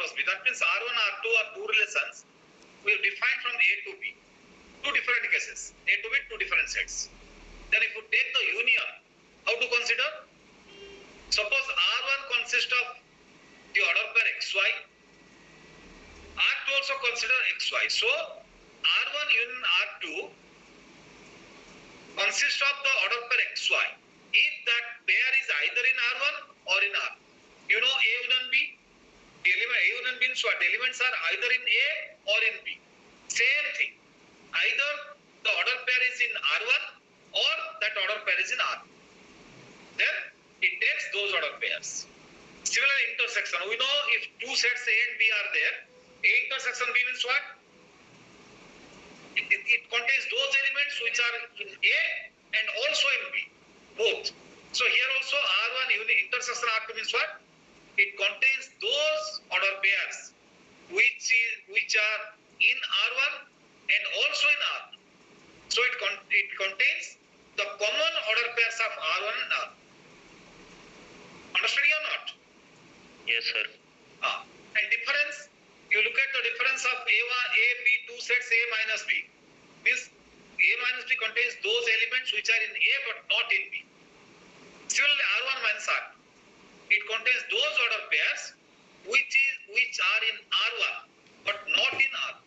minus B. That means R1, R2 are two relations we have defined from A to B. Two different cases. A to B, two different sets. Then if you take the union, how to consider? Suppose R1 consists of the order pair XY. R2 also consider XY. So R1 union R2 consists of the order pair XY. If that pair is either in R1 or in R. You know A union B? The element A union B means what? The elements are either in A or in B. Same thing. Either the order pair is in R1 or that order pair is in R. Then it takes those order pairs. Similar intersection. We know if two sets A and B are there, A intersection B means what? It contains those elements which are in A and also in B. Both. So here also R1 intersection R2 means what? It contains those order pairs which are in R1 and also in R. So it contains the common order pairs of R1 and R. Understanding or not? Yes, sir. And difference, you look at the difference of A1, A, B, two sets A minus B. Means A minus B contains those elements which are in A but not in B. Similarly, R1 minus R2. It contains those order pairs which are in R1 but not in R.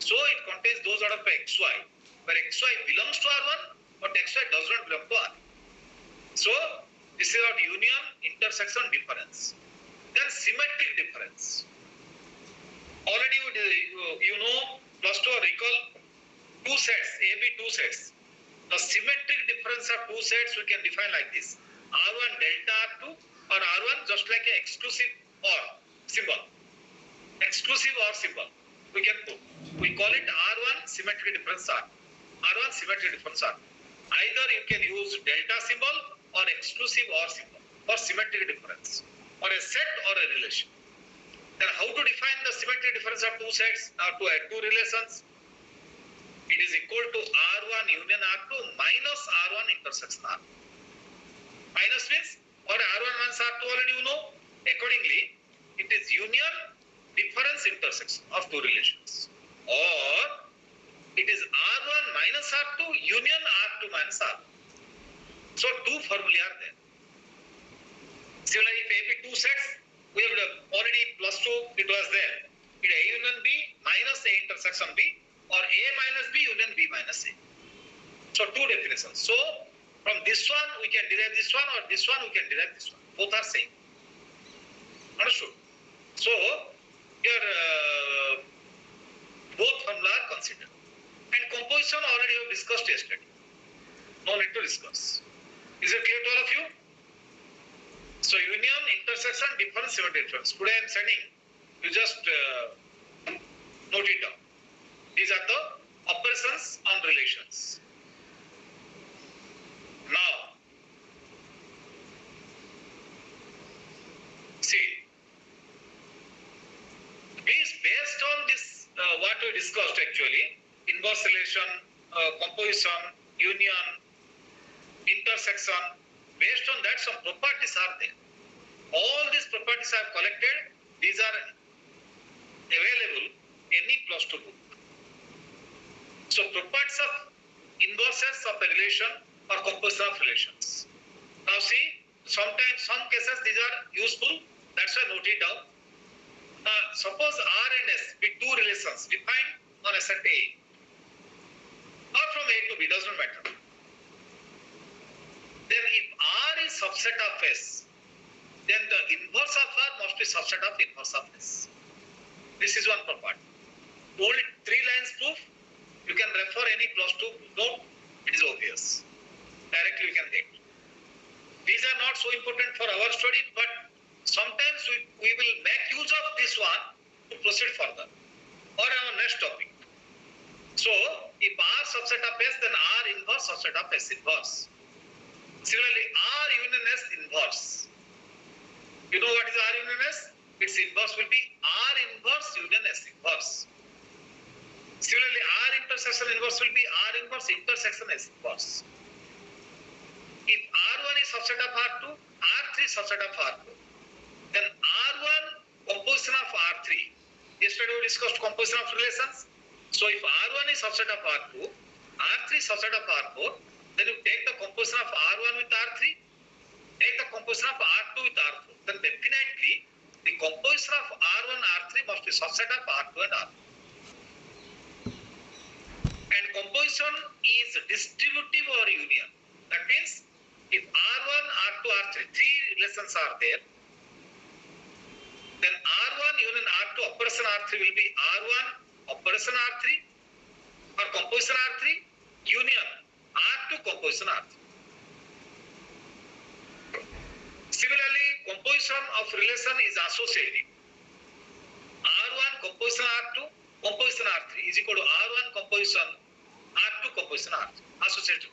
So it contains those order pair XY, where XY belongs to R1 but XY does not belong to R. So this is our union, intersection, difference. Then symmetric difference. Already you know, plus to recall two sets, AB two sets. The symmetric difference of two sets we can define like this. R1 delta R2 or R1 just like an exclusive OR symbol. Exclusive OR symbol. We can put. We call it R1 symmetric difference R. R1 symmetric difference R. Either you can use delta symbol or exclusive OR symbol for symmetric difference or a set or a relation. Then how to define the symmetric difference of two sets or two relations? It is equal to R1 union R2 minus R1 intersection R. Minus means or R1 minus R2 already you know. Accordingly, it is union difference intersection of two relations. Or it is R1 minus R2 union R2 minus R. So two formulae are there. Similarly, if AB two sets, we have already plus 2, it was there. It A union B minus A intersection B or A minus B union B minus A. So two definitions. So from this one we can derive this one or this one we can derive this one. Both are same. Understood? So here both formula are considered. And composition already we discussed yesterday. No need to discuss. Is it clear to all of you? So union, intersection, difference, symmetric difference. Today I am sending. You just note it down. These are the operations on relations. Now, see, is based on this what we discussed actually, inverse relation, composition, union, intersection. Based on that, some properties are there. All these properties I have collected. These are available in any +2 book. So properties of inverses of a relation or composition of relations. Now see, sometimes some cases these are useful. That's why I note it down. Suppose R and S be two relations defined on a set A, or from A to B, doesn't matter. Then if R is subset of S, then the inverse of R must be subset of inverse of S. This is one property. Only 3 lines proof. You can refer any +2 note. It is obvious. Directly you can get. These are not so important for our study, but sometimes we will make use of this one to proceed further or our next topic. So if R subset of S, then R inverse subset of S inverse. Similarly, R union S inverse. You know what is R union S? Its inverse will be R inverse union S inverse. Similarly, R intersection inverse will be R inverse intersection S inverse. If R1 is subset of R2, R3 subset of R2, then R1 composition of R3 yesterday we discussed composition of relations. So if R1 is subset of R2, R3 is subset of R4, then you take the composition of R1 with R3, take the composition of R2 with R4. Then definitely the composition of R1 R3 must be subset of R2 and R4. And composition is distributive or union. That means if R1, R2, R3, three relations are there, then R1 union R2 operation R3 will be R1 operation R3 or composition R3 union R2 composition R3. Similarly, composition of relation is associative. R1 composition R2 composition R3 is equal to R1 composition R2 composition R3 associative.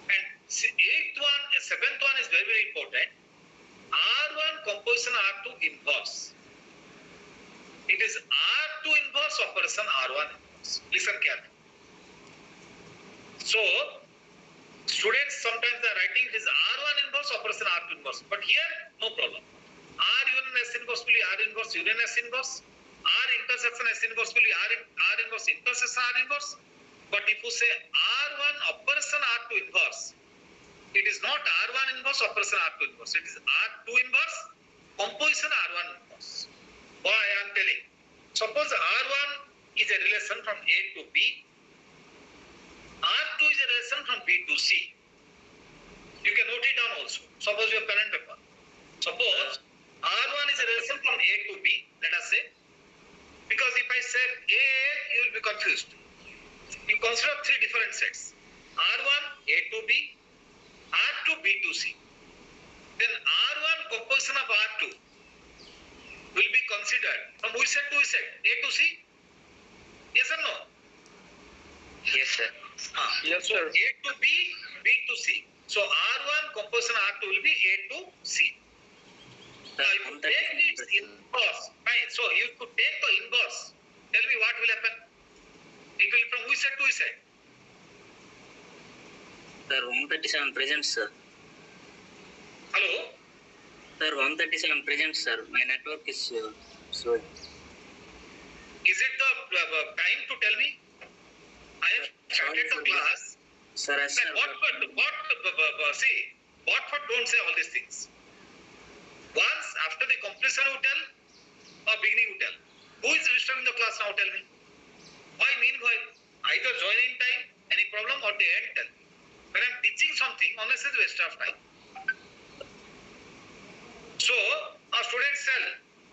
And seventh one is very, very important. R1 composition R2 inverse. It is R2 inverse operation R1 inverse. Listen carefully. So, students sometimes they are writing it is R1 inverse operation R2 inverse. But here, no problem. R union S inverse will be R inverse union S inverse. R intersection S inverse will be R inverse intersection R inverse. But if you say R1 operation R2 inverse, it is not R1 inverse operation R2 inverse. It is R2 inverse composition R1 inverse. Why I am telling? Suppose R1 is a relation from A to B. R2 is a relation from B to C. You can note it down also. Suppose your parent paper. Suppose R1 is a relation from A to B, let us say. Because if I say A, you will be confused. You consider three different sets. R1, A to B, R2, B to C. Then R1 composition of R2 will be considered from which set to which set? A to C? Yes or no? Yes, sir. Yes, so sir. A to B, B to C. So R1 composition R2 will be A to C. Now if you take its inverse, fine. So you could take the inverse. Tell me what will happen? It will from which set to which set? Sir, 137 present, sir. Hello? Sir, 137 present, sir. My network is slowing. Is it the time to tell me? I have started the class. Sir, yes, sir. Watford don't say all these things. Once after the completion you tell or beginning you tell. Who is disturbing the class now? Tell me. Why meanwhile? Either join in time, any problem, or the end tell me. When I am teaching something, unless it's waste of time. So, our students tell,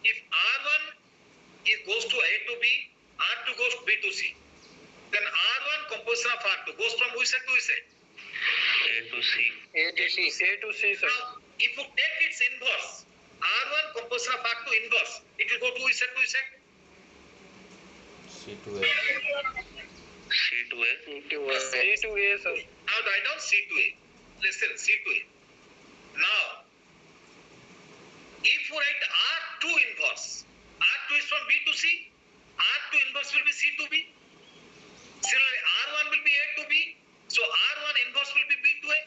if R1 goes to A to B, R2 goes to B to C, then R1 composition of R2 goes from which set to which set? A to C. A to C. A to C, sir. Now, if you take its inverse, R1 composition of R2 inverse, it will go to which set to which set? C to A. C to A. C to A, sir. Now write down C to A. Listen, C to A. Now, if you write R2 inverse, R2 is from B to C, R2 inverse will be C to B. Similarly, R1 will be A to B, so R1 inverse will be B to A.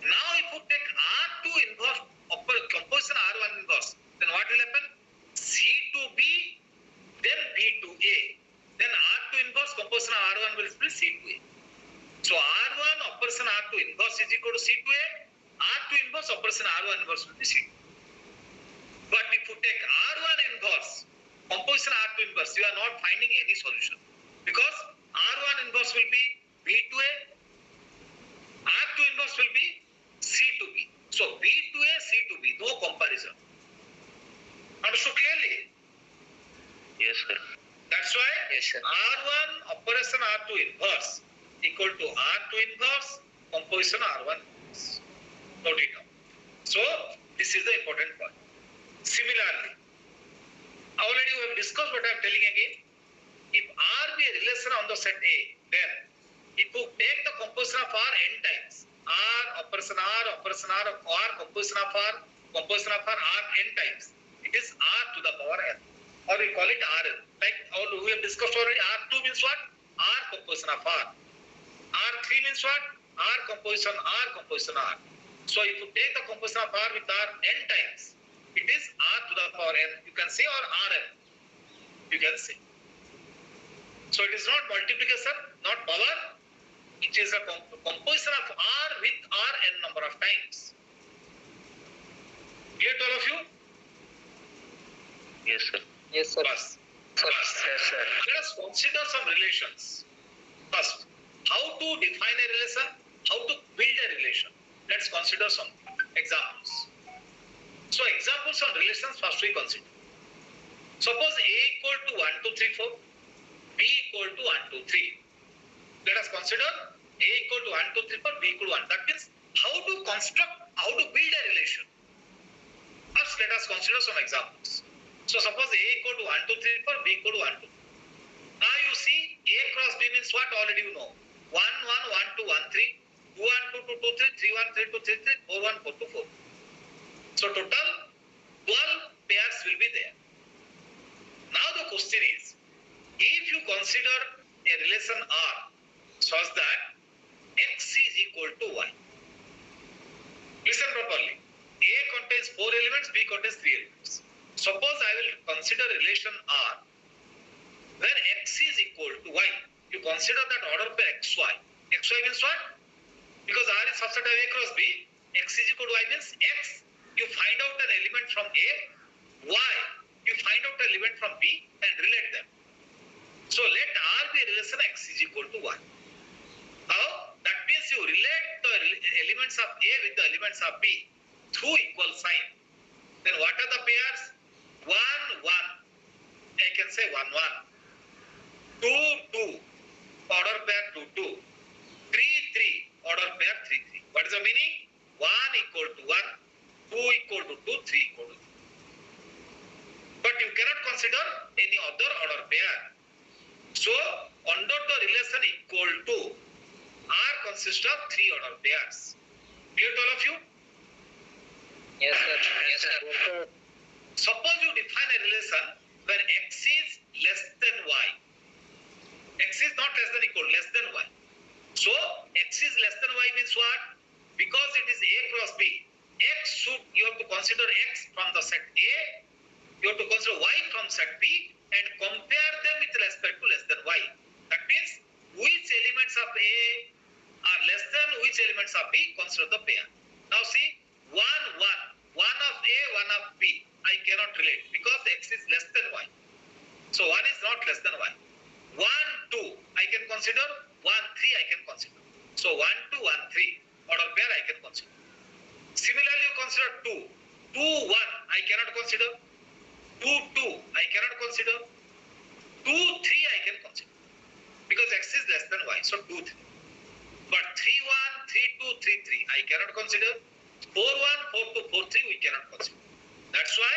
Now, if you take R2 inverse, composition R1 inverse, then what will happen? C to B, then B to A. Then R2 inverse, composition R1 will be C to A. So R1 operation R2 inverse is equal to C to A. R2 inverse operation R1 inverse will be C to A. But if you take R1 inverse, composition R2 inverse, you are not finding any solution. Because R1 inverse will be B to A. R2 inverse will be C to B. So B to A, C to B, no comparison. Understood clearly? Yes, sir. That's why Yes, sir. R1 operation R2 inverse equal to R2 inverse composition R1 inverse. Note it down. So this is the important point. Similarly, already we have discussed what I am telling again. If R be a relation on the set A, then if you take the composition of R n times, R operation R composition of R n times, it is R to the power n, or we call it Rn. Like we have discussed already, R2 means what? R composition of R. R3 means what? R composition R. So if you take the composition of R with R n times, it is R to the power n. You can say or Rn. you can say. So it is not multiplication, not power. It is a composition of R with R n number of times. Clear to all of you? Yes, sir. Yes, sir. First, Yes, sir. let us consider some relations. First, how to define a relation, how to build a relation. Let's consider some examples. So examples on relations first we consider. Suppose A equal to 1, 2, 3, 4, B equal to 1, 2, 3. Let us consider A equal to 1, 2, 3, 4, B equal to 1. That means how to construct, how to build a relation. First let us consider some examples. So suppose A equal to 1, 2, 3, 4, B equal to 1, 2. Now you see A cross B means what? Already you know. 1, 1, 1, 2, 1, 3. 2, 1, 2, 2, 2, 3. 3, 1, 3, 2, 3, 3. 4, 1, 4, 2, 4. So total 12 pairs will be there. Now the question is, if you consider a relation R such that X is equal to Y. Listen properly. A contains 4 elements, B contains 3 elements. Suppose I will consider relation R where X is equal to Y. You consider that order pair XY. XY means what? Because R is subset of A cross B, X is equal to Y means X, you find out an element from A, Y, you find out an element from B and relate them. So let R be a relation X is equal to Y. Now that means you relate the elements of A with the elements of B through equal sign. Then what are the pairs? 1, 1. I can say 1, 1. 2, 2. Order pair 2, 2. 3, 3. Order pair 3, 3. What is the meaning? 1 equal to 1. 2 equal to 2. 3 equal to 3. But you cannot consider any other order pair. So under the relation equal to, R consists of 3 order pairs. Clear to all of you? Yes, sir. Yes, sir. Suppose you define a relation where X is less than Y. X is not less than equal, less than Y. So X is less than Y means what? Because it is A cross B. You have to consider X from the set A. You have to consider Y from set B and compare them with respect to less than Y. That means which elements of A are less than which elements of B, consider the pair. Now see, 1, 1. 1 of A, 1 of B. I cannot relate because X is less than Y. So 1 is not less than Y. 1, 2. I can consider. 1, 3 I can consider. So 1, 2, 1, 3. Order pair I can consider. Similarly, you consider 2. 2, 1 I cannot consider. 2, 2 I cannot consider. 2, 3 I can consider. Because X is less than Y. So 2, 3. But 3, 1, 3, 2, 3, 3 I cannot consider. 4, 1, 4, 2, 4, 3 we cannot consider. That's why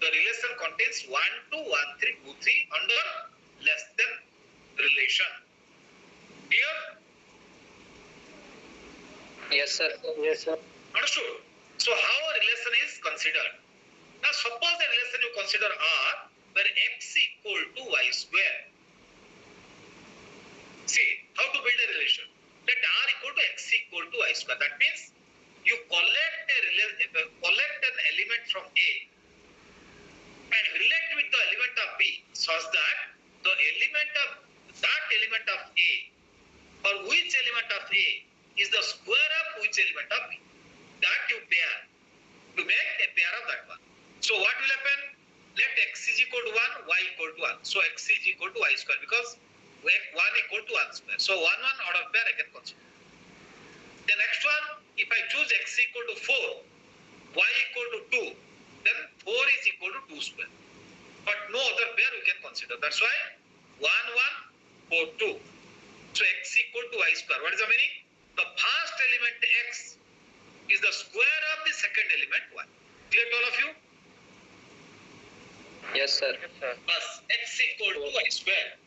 the relation contains 1, 2, 1, 3, 2, 3 under less than relation. Clear? Yes, sir. Yes, sir. Understood? So how a relation is considered? Now suppose the relation you consider R where X equal to Y square. See, how to build a relation? Let R equal to X equal to Y square. That means you collect an element from A and relate with the element of B such that the element of A or which element of A is the square of which element of B. That you pair to make a pair of that one. So what will happen? Let X is equal to 1, Y equal to 1. So X is equal to Y square because 1 equal to 1 square. So 1, 1 order pair I can consider. The next one, if I choose X equal to 4, Y equal to 2, then 4 is equal to 2 square. But no other pair we can consider. That's why 1, 1, 4, 2. So X equal to Y square. What is the meaning? The first element X is the square of the second element Y. Clear to all of you? Yes, sir. Thus, X equal to Y square.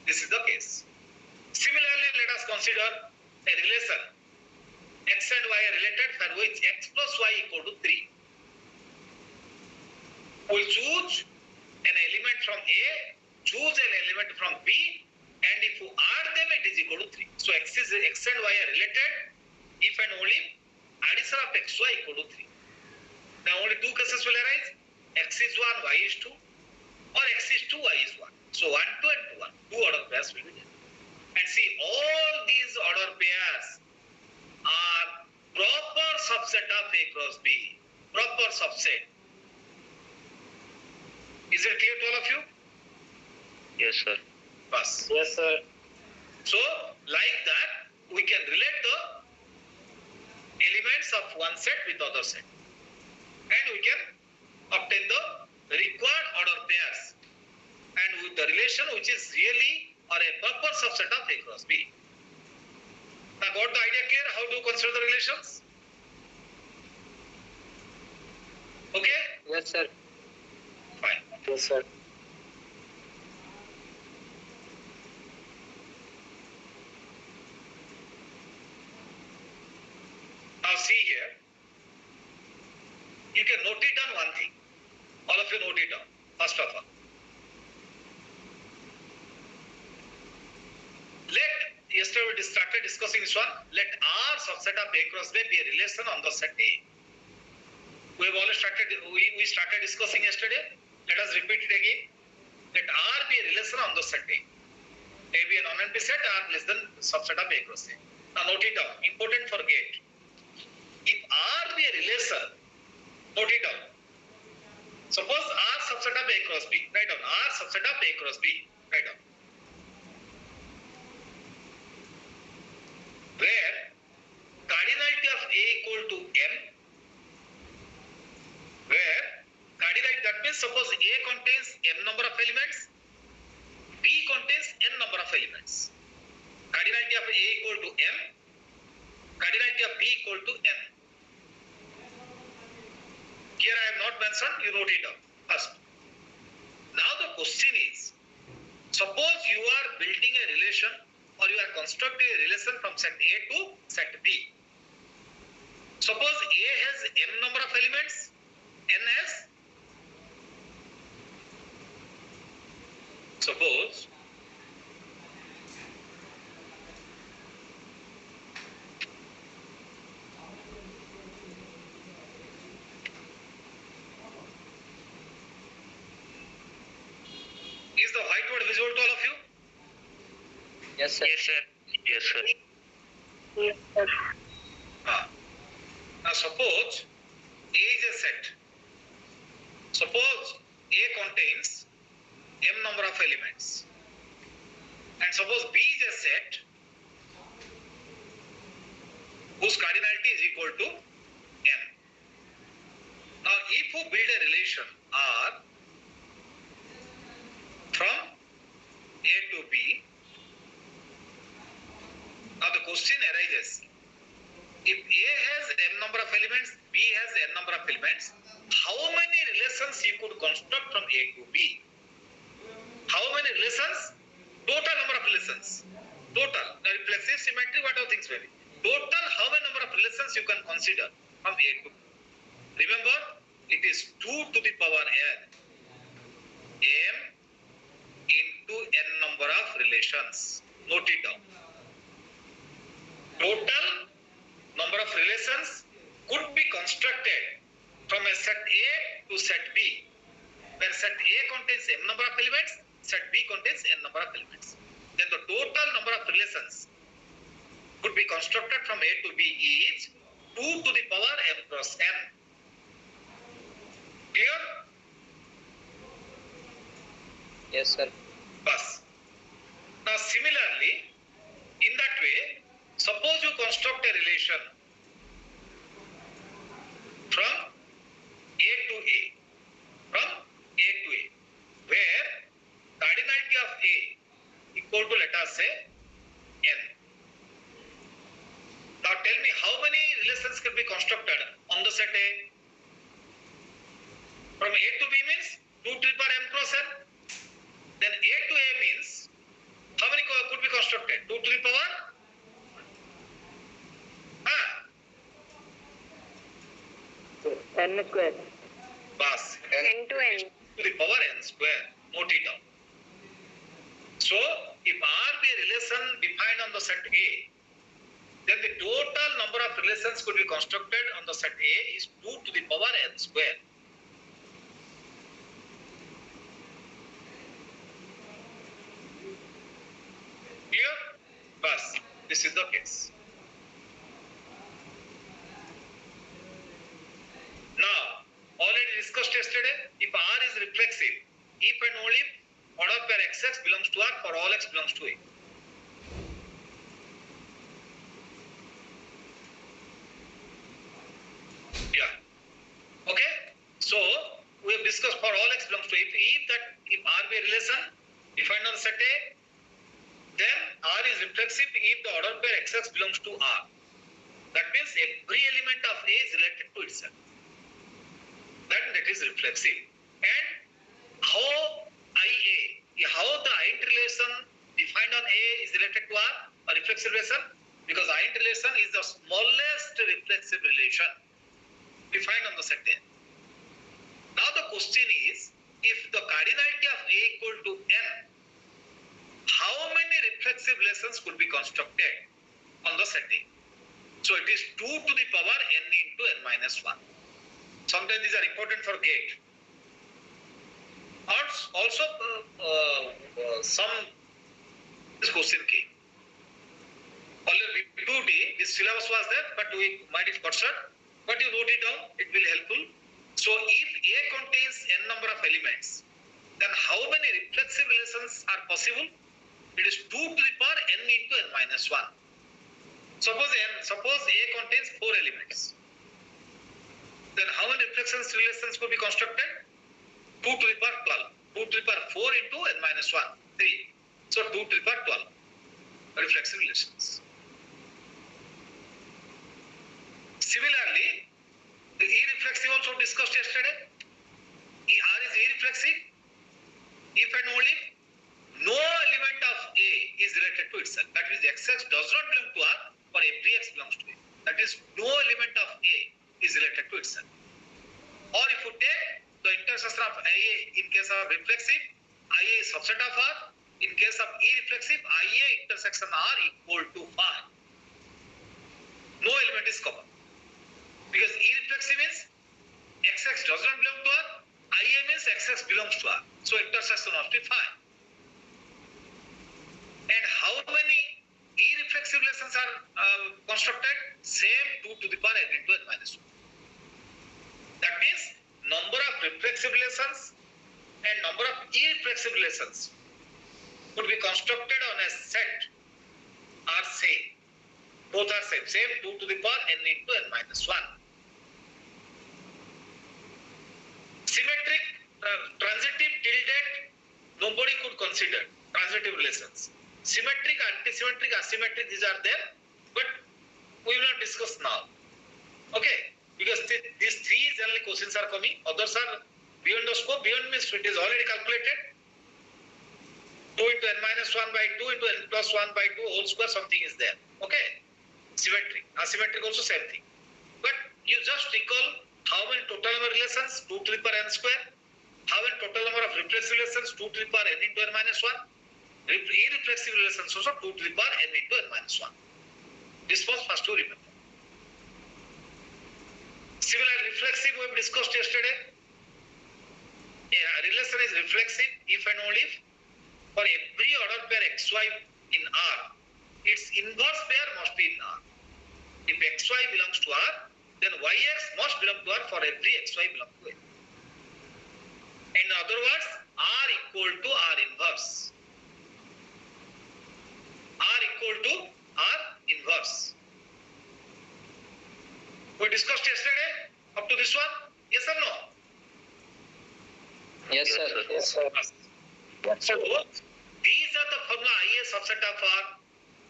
This is the case. Similarly, let us consider a relation. X and Y are related for which X plus Y equal to 3. We'll choose an element from A, choose an element from B, and if you add them, it is equal to 3. So X and Y are related if and only addition of X, Y equal to 3. Now only two cases will arise. X is 1, Y is 2. or x is 2, y is 1. So 1, 2 and 2, 1. Two order pairs will be there. And see, all these order pairs are proper subset of A cross B. Proper subset. Is it clear to all of you? Yes, sir. Bas. Yes, sir. So, like that, we can relate the elements of one set with other set. And we can obtain the required order pairs. And with the relation which is really or a proper subset of A cross B. Now, got the idea clear? How to consider the relations? Okay? Yes, sir. Fine. Yes, sir. Now see here, you can note it down one thing. All of you note it down, first of all. Yesterday we started discussing this one. Let R subset of A cross B be a relation on the set A. We have already started, we started discussing yesterday. Let us repeat it again. Let R be a relation on the set A. A be a non-empty set, R less than subset of A cross A. Now note it down, important for gate. If R be a relation, note it down. Suppose R subset of A cross B, write down. R subset of A cross B, write down. Where cardinality of A equal to M, where cardinality, that means suppose A contains M number of elements, B contains N number of elements. Cardinality of A equal to M, cardinality of B equal to N. Here I have not mentioned, you note it down first. Now the question is, suppose you are building a relation or you are constructing a relation from set A to set B. Suppose A has M number of elements, N has, suppose is the whiteboard visible to all of you? Yes, sir. Yes, sir. Yes, sir. Yes, sir. Now suppose A is a set. Suppose A contains M number of elements. And suppose B is a set whose cardinality is equal to M. Now if you build a relation R from A to B, now the question arises, if A has M number of elements, B has N number of elements, how many relations you could construct from A to B? How many relations? Total number of relations. Total. The reflexive symmetry, whatever things may be. Total, how many number of relations you can consider from A to B? Remember, it is 2 to the power N. M into N number of relations. Note it down. Total number of relations could be constructed from a set A to set B, where set A contains M number of elements, set B contains N number of elements. Then the total number of relations could be constructed from A to B is 2 to the power M cross N. Clear? Yes, sir. Bus. Now similarly, in that way, suppose you construct a relation from A to A, from A to A, where cardinality of A equal to, let us say, N. Now tell me how many relations can be constructed on the set A? From A to B means 2 to the power M cross N. Then A to A means how many could be constructed? 2 to the power? N square. Bas. N to N. To the power N square. Note it down. So, if R be a relation defined on the set A, then the total number of relations could be constructed on the set A is 2 to the power N square. This is the case. Now, already discussed yesterday, if R is reflexive, if and only if order pair XX belongs to R for all X belongs to A. Yeah. Okay. So we have discussed for all X belongs to A. If R be a relation defined on set A, then R is reflexive if the order pair XX belongs to R. That means every element of A is related to itself. That is reflexive. And how the int relation defined on A is related to R, a reflexive relation, because int relation is the smallest reflexive relation defined on the set A. Now the question is, if the cardinality of A equal to n, how many reflexive relations could be constructed on the set A? So it is 2 to the power n into n minus 1. Sometimes these are important for gate. Also, this question came. Already B2D, this syllabus was there, but we might have got short. But you wrote it down, it will helpful. So if A contains n number of elements, then how many reflexive relations are possible? It is 2 to the power n into n minus 1. Suppose A contains 4 elements. Then how many reflexive relations could be constructed? 2 to the power 12. 2 to the power 4 into n minus 1, 3. So 2 to the power 12 reflexive relations. Similarly, the irreflexive also discussed yesterday. R is irreflexive if and only if no element of A is related to itself. That means XX does not belong to R for every X belongs to A. That is, no element of A is related to itself. Or if you take the intersection of IA in case of reflexive, IA is subset of R. In case of irreflexive, IA intersection R equal to phi. No element is common. Because irreflexive means XX does not belong to R, IA means XX belongs to R. So intersection must be phi. And how many irreflexive relations are constructed? Same 2 to the power n into n minus 1. That means number of reflexive relations and number of irreflexive relations could be constructed on a set are same. Both are same. Same 2 to the power n into n minus 1. Symmetric, transitive, tilted, nobody could consider transitive relations. Symmetric, anti-symmetric, asymmetric, these are there, but we will not discuss now. Okay, because these three generally questions are coming. Others are beyond the scope. Beyond means it is already calculated. 2 into n minus 1 by 2 into n plus 1 by 2 whole square, something is there. Okay, symmetric, asymmetric also same thing. But you just recall how many total number of relations? 2 to the power n square. How many total number of reflexive relations? 2 to the power n into n minus 1. Irreflexive relations also 2 to the power n into n minus 1. This was first to remember. Similar reflexive we have discussed yesterday. A relation is reflexive if and only if for every order pair xy in R, its inverse pair must be in R. If xy belongs to R, then yx must belong to R for every xy belongs to A. In other words, R equal to R inverse. R equal to R inverse. We discussed yesterday up to this one. Yes or no? Yes, sir. Yes, sir. So these are the formula IA subset of R,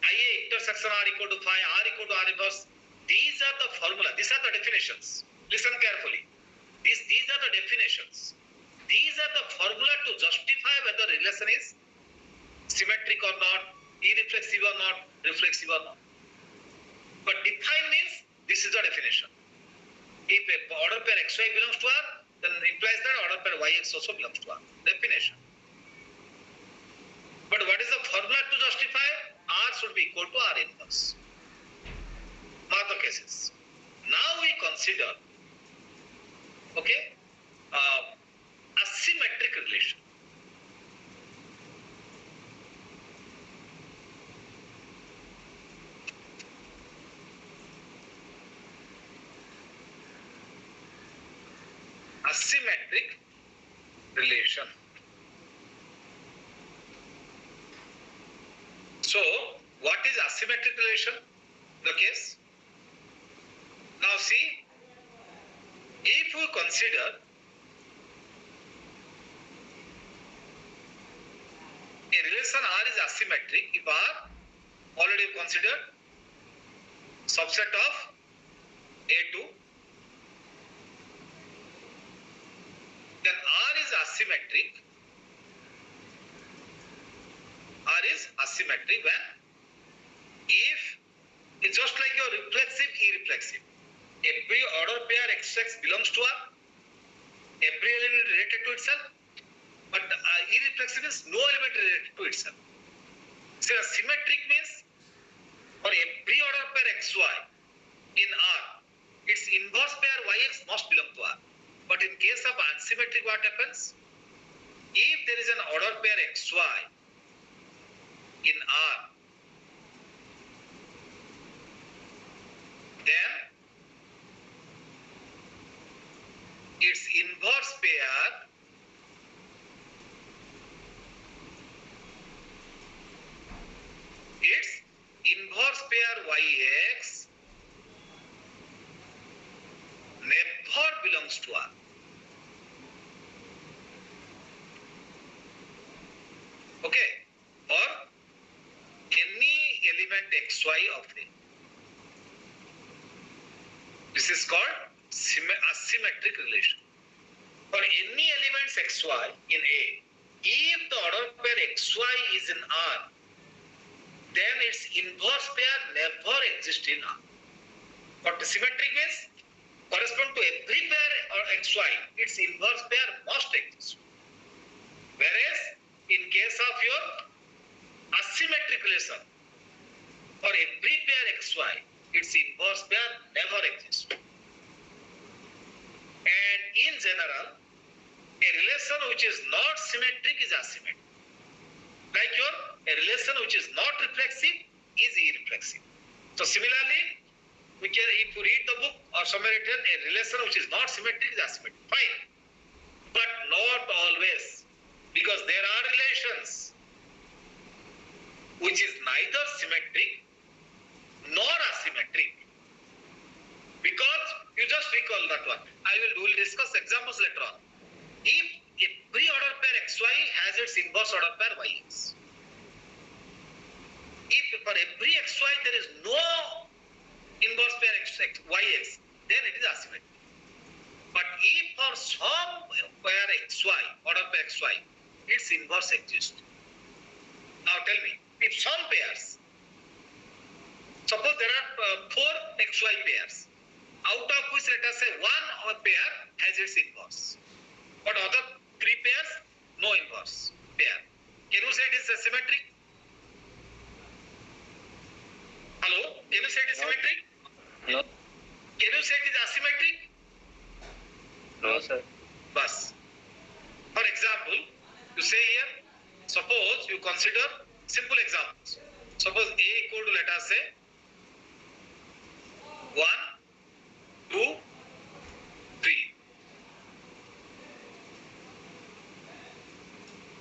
IA intersection R equal to phi, R equal to R inverse. These are the formula. These are the definitions. Listen carefully. These are the definitions. These are the formula to justify whether relation is symmetric or not, irreflexive or not, reflexive or not. But define means this is the definition. If a order pair xy belongs to R, then implies that order pair yx also belongs to R. Definition. But what is the formula to justify? R should be equal to R inverse. Mark the cases. Now we consider, okay, asymmetric relation. asymmetric relation. So, what is asymmetric relation? The case. Now see, if we consider a relation R is asymmetric, if R already considered subset of A2, then R is asymmetric. R is asymmetric when if it's just like your reflexive, irreflexive. Every order pair XX belongs to R. Every element related to itself. But irreflexive is no element related to itself. So symmetric means for every order pair XY in R, its inverse pair YX must belong to R. But in case of unsymmetric, what happens? If there is an order pair XY in R, then its inverse pair YX never belongs to R. Okay, or any element XY of A. This is called asymmetric relation. For any elements XY in A, if the order pair XY is in R, then its inverse pair never exists in R. What symmetric means? Correspond to every pair or XY, its inverse pair must exist. Whereas in case of your asymmetric relation, for every pair XY, its inverse pair never exists. And in general, a relation which is not symmetric is asymmetric. Like a relation which is not reflexive is irreflexive. So similarly, if you read the book or somewhere written, a relation which is not symmetric is asymmetric. Fine. But not always. Because there are relations which is neither symmetric nor asymmetric. Because you just recall that one. We will discuss examples later on. If every order pair XY has its inverse order pair YX. If for every XY there is no inverse pair YX, then it is asymmetric. But if for some pair XY, order pair XY, its inverse exists. Now tell me, if some pairs, suppose there are 4 XY pairs, out of which let us say one pair has its inverse, but other 3 pairs, no inverse pair. Can you say it is symmetric? Hello? Can you say it is symmetric? No. Can you say it is asymmetric? No, sir. Bas. For example, you say here, suppose you consider simple examples. Suppose A equal to let us say 1, 2, 3.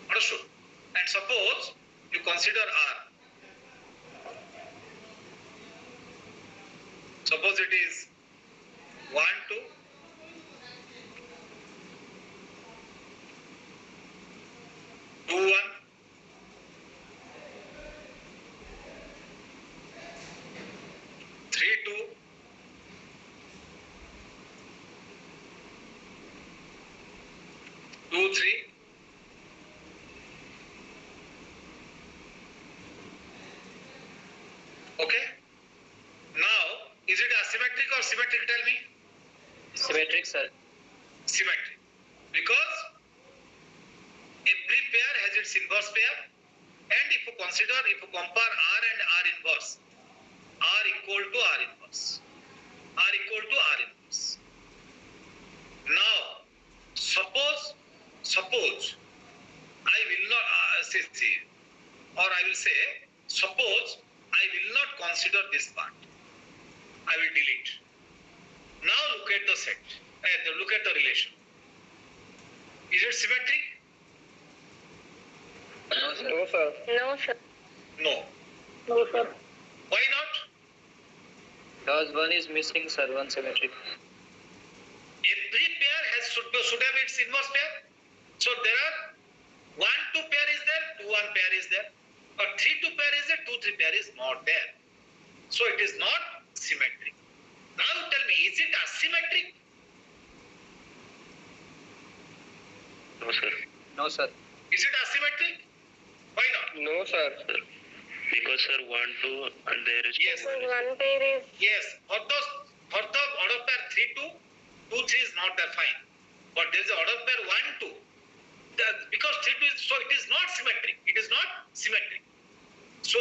Understood? And suppose you consider R. Suppose it is 1, 2, 2, 1, 3, 2, 2, 3. Okay. Now, is it asymmetric or symmetric? Tell me. Symmetric, sir. Symmetric. Because every pair has its inverse pair, and if you compare R and R inverse, R equal to R inverse. R equal to R inverse. Now, suppose I will not or I will say, suppose I will not consider this part. I will delete. Now look at the set. Look at the relation. Is it symmetric? No, sir. No, sir. No. No, sir. Why not? Because one is missing, sir. One symmetric. Every pair should have its inverse pair. So there are 1, 2 pair is there, 2, 1 pair is there. Or 3, 2 pair is there, 2, 3 pair is not there. So it is not symmetric. Now tell me, is it asymmetric? No, sir. No, sir. Is it asymmetric? Why not? No, sir. Because, sir, 1, 2, and there is Yes. Because one pair is Yes. For the order pair 3, 2, 2, 3 is not there, fine. But there is an order pair 1, 2. Because 3, 2 is, so it is not symmetric. It is not symmetric. So,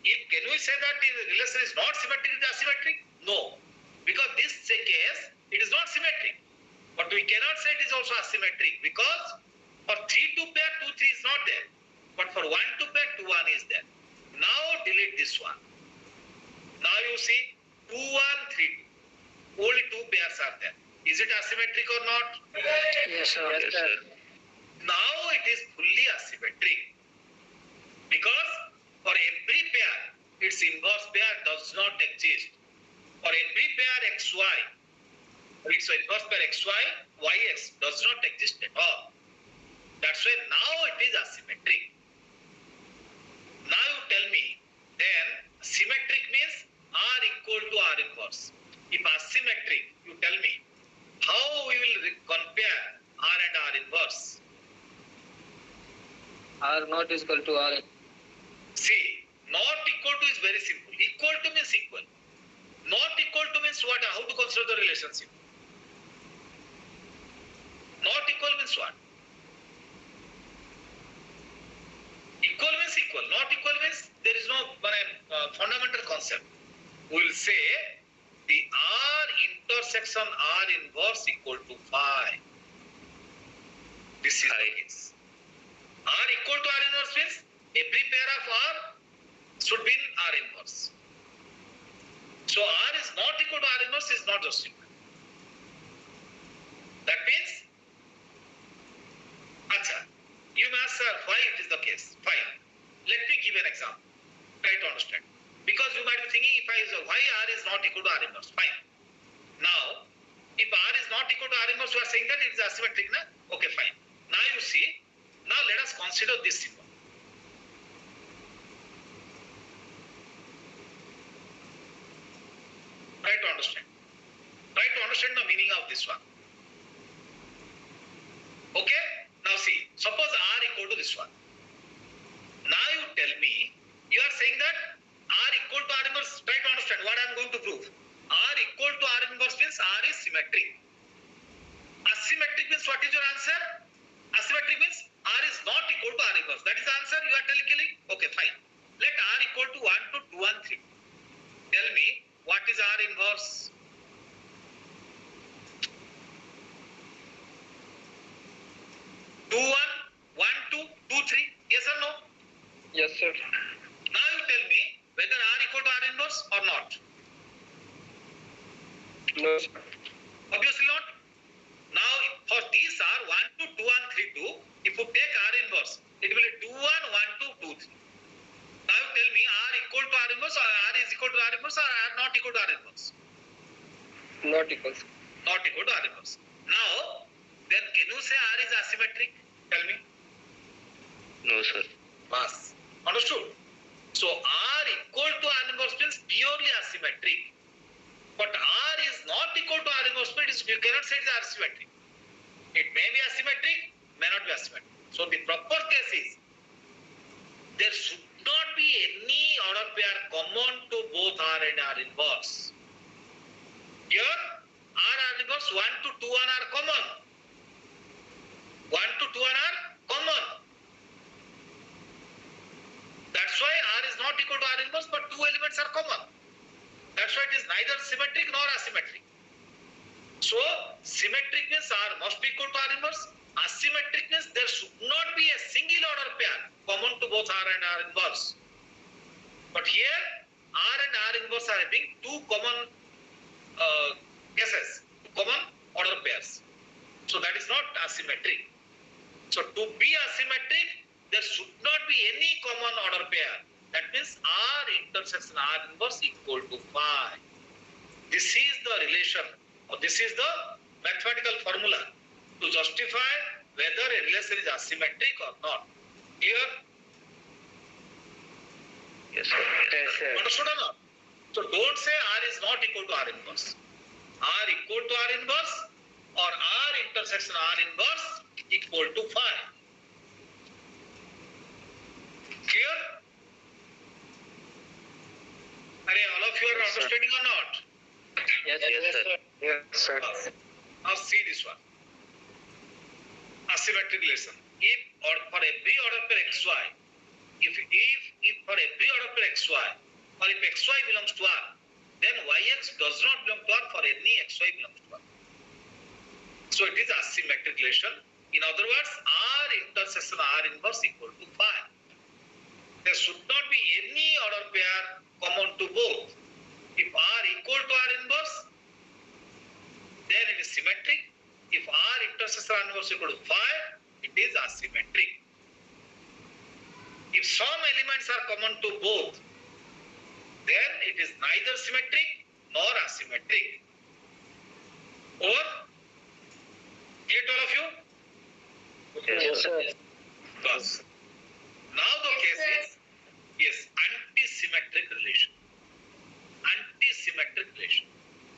can we say that the relation is not symmetric, it is asymmetric? No. Because this case, it is not symmetric. But we cannot say it is also asymmetric because for 3, 2 pair, 2, 3 is not there. But for 1, 2 pair, 2, 1 is there. Now delete this one. Now you see 2, 1, 3, 2. Only 2 pairs are there. Is it asymmetric or not? Yes, sir. Yes, sir. Now it is fully asymmetric. Because for every pair, its inverse pair does not exist. For every pair xy, its inverse pair xy, yx does not exist at all. That's why now it is asymmetric. Now you tell me, then symmetric means R equal to R inverse. If asymmetric, you tell me, how we will compare R and R inverse? R not is equal to R. See, not equal to is very simple. Equal to means equal. Not equal to means what? How to consider the relationship? Not equal means what? Equal means equal. Not equal means there is no fundamental concept. We will say the R intersection R inverse equal to phi. This is the case. R equal to R inverse means every pair of R should be in R inverse. So R is not equal to R inverse is not justified. That means, acha, you may ask, sir, why it is the case? Fine. Let me give an example. Try to understand. Because you might be thinking, if I say why R is not equal to R inverse? Fine. Now, if R is not equal to R inverse, you are saying that it is asymmetric, na? Okay, fine. Now you see, now let us consider this symbol. Try to understand. Try to understand the meaning of this one. Okay? Now see, suppose R equal to this one. Now you tell me, you are saying that R equal to R inverse. Try to understand what I am going to prove. R equal to R inverse means R is symmetric. Asymmetric means what is your answer? Asymmetric means R is not equal to R inverse. That is the answer you are telling? Okay, fine. Let R equal to 1 to 2 and 3. Tell me, what is R inverse? Two, 1, 1, 2, 2, 3. Yes or no? Yes, sir. Now you tell me whether R equal to R inverse or not. No, sir. Obviously not. Now for these are 1, 2, 2 and 3, 2. If you take R inverse, it will be 2, 1, 1, 2, 2, 3. Now you tell me R equal to R inverse or R is equal to R inverse or R not equal to R inverse? Not equal. Not equal to R inverse. Now, then can you say R is asymmetric? Tell me. No, sir. Mass. Understood? So R equal to R inverse means purely asymmetric. But R is not equal to R inverse means you cannot say it is asymmetric. It may be asymmetric, may not be asymmetric. So the proper case is there should not be any order pair common to both R and R inverse. Here R inverse 1 to 2 1 are common. 1 to 2 1 are common. That's why R is not equal to R inverse, but two elements are common. That's why it is neither symmetric nor asymmetric. So symmetric means R must be equal to R inverse. Asymmetric means there should not be a single order pair common to both R and R inverse. But here R and R inverse are having two common cases, two common order pairs. So that is not asymmetric. So to be asymmetric, there should not be any common order pair. That means R intersection R inverse equal to phi. This is the relation, or this is the mathematical formula to justify whether a relation is asymmetric or not. Clear? Yes, sir. Yes, sir. Understood or not? So don't say R is not equal to R inverse. R equal to R inverse or R intersection R inverse equal to phi. Clear? Are all of you are understanding or not? Yes, sir. Yes, sir. Now see this one. Asymmetric relation. If or for every order pair xy, if for every order pair xy, or if xy belongs to R, then yx does not belong to R for any xy belongs to R. So it is asymmetric relation. In other words, R intersection R inverse equal to phi. There should not be any order pair common to both. If R equal to R inverse, then it is symmetric. If R intersection R inverse equal to phi, it is asymmetric. If some elements are common to both, then it is neither symmetric nor asymmetric. Or, clear to all of you? Yes, sir. Thus, now the case is, yes, anti-symmetric relation. Anti-symmetric relation.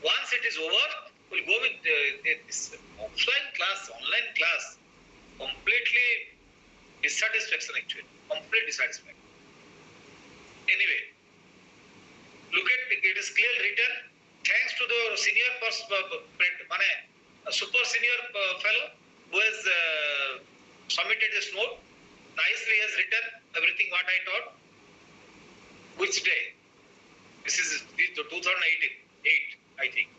Once it is over, we'll go with this offline class, online class, completely dissatisfaction actually, complete dissatisfaction. Anyway, look at it is clearly written. Thanks to the senior super senior fellow who has submitted this note. Nicely has written everything what I taught. Which day? This is 2018, 8, I think.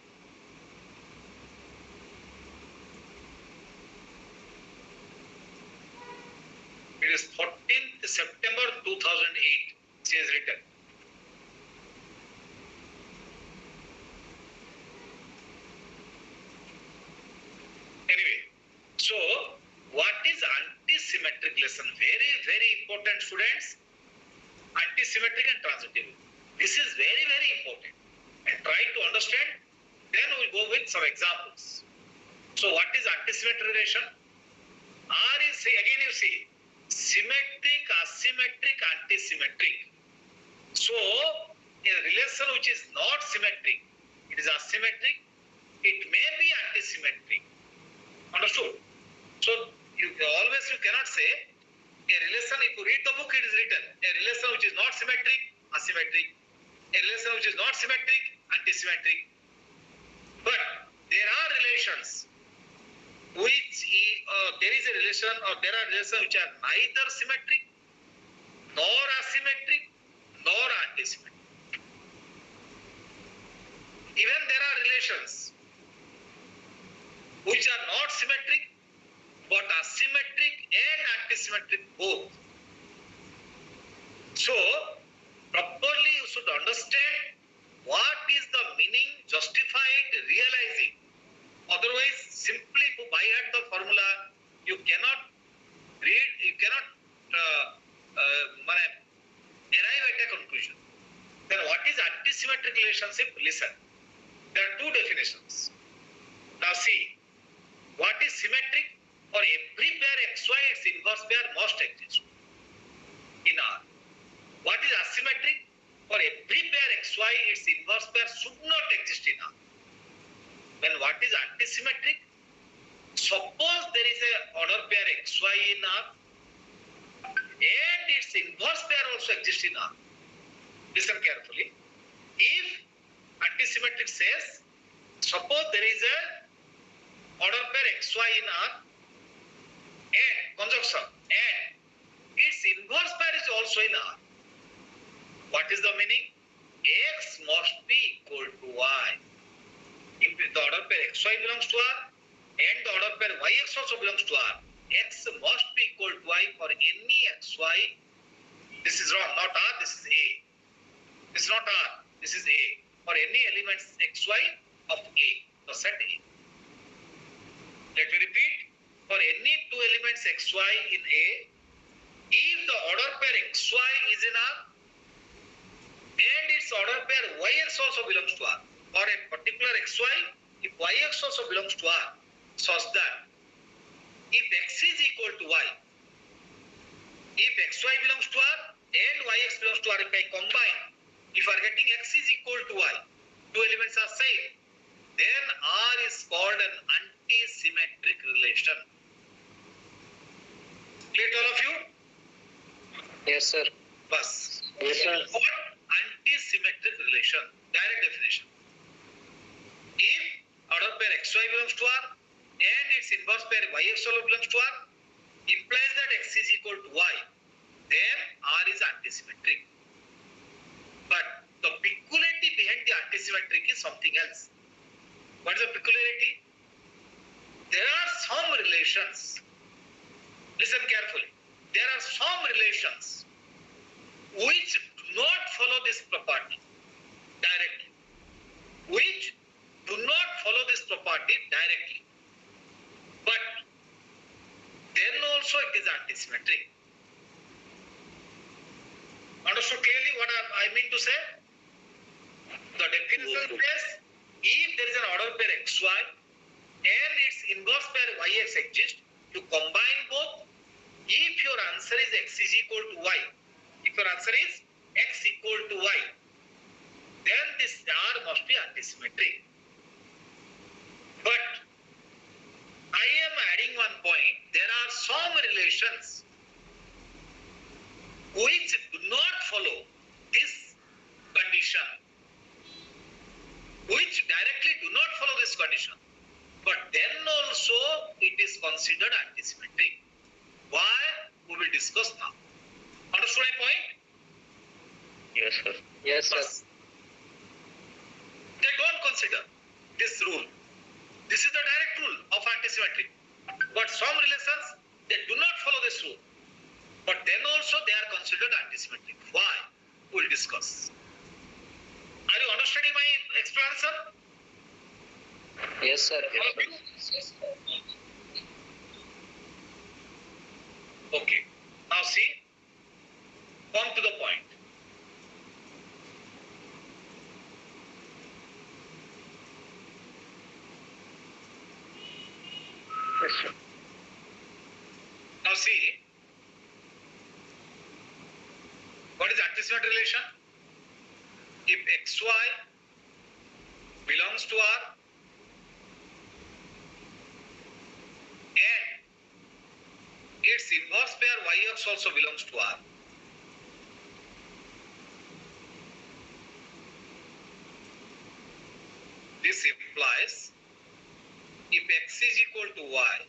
It is 14th September 2008. She has written. Anyway, so what is anti-symmetric relation? Very, very important, students. Anti-symmetric and transitive. This is very, very important. And try to understand. Then we'll go with some examples. So what is anti-symmetric relation? R is, again you see, symmetric, asymmetric, anti-symmetric. So a relation which is not symmetric, it is asymmetric, it may be anti-symmetric. Understood? So you cannot say a relation, if you read the book, it is written, a relation which is not symmetric, asymmetric, a relation which is not symmetric, anti-symmetric. But there are relations which there is a relation, or there are relations which are neither symmetric, nor asymmetric, nor anti-symmetric. Even there are relations which are not symmetric, but asymmetric and anti-symmetric both. So, properly you should understand what is the meaning, justified, realizing. Otherwise, simply by heart the formula, you cannot read, you cannot arrive at a conclusion. Then what is anti-symmetric relationship? Listen, there are two definitions. Now see, what is symmetric? For every pair xy, its inverse pair must exist in R. What is asymmetric? For every pair xy, its inverse pair should not exist in R. Then what is anti-symmetric? Suppose there is a order pair xy in R and its inverse pair also exists in R. Listen carefully. If anti-symmetric says, suppose there is a order pair xy in R and conjunction and its inverse pair is also in R. What is the meaning? X must be equal to y. If the order pair xy belongs to R and the order pair yx also belongs to R, x must be equal to y for any xy. This is wrong, not R, this is A. This is not R, this is A. For any elements xy of A, the set A. Let me repeat. for any two elements xy in A, if the order pair xy is in R and its order pair yx also belongs to R, for a particular xy, if yx also belongs to R, such that if x is equal to y, if xy belongs to R and yx belongs to R, if I combine, if I are getting x is equal to y, two elements are same, then R is called an anti-symmetric relation. Clear to all of you? Yes, sir. Bus. Yes, sir. What? Anti-symmetric relation. Direct definition. If order pair xy belongs to R and its inverse pair yx also belongs to R, implies that x is equal to y, then R is anti-symmetric. But the peculiarity behind the anti-symmetric is something else. What is the peculiarity? There are some relations. Listen carefully. There are some relations which do not follow this property directly. Which do not follow this property directly. But then also it is anti-symmetric. Understood clearly what I mean to say? The definition says if there is an order pair xy and its inverse pair yx exists, to combine both, if your answer is x is equal to y, if your answer is x equal to y, then this R must be anti-symmetric. But I am adding one point. There are some relations which do not follow this condition, which directly do not follow this condition, but then also it is considered anti-symmetric. Why? We will discuss now. Understood my point? Yes, sir. Yes, sir. They don't consider this rule. This is the direct rule of anti-symmetric. But some relations, they do not follow this rule. But then also they are considered anti-symmetric. Why? We will discuss. Are you understanding my explanation? Yes, sir. All of you? Okay. Now see, come to the point. Yes, sir. Now see, what is anti-symmetric relation? If xy belongs to R and its inverse pair yx also belongs to R, this implies if x is equal to y,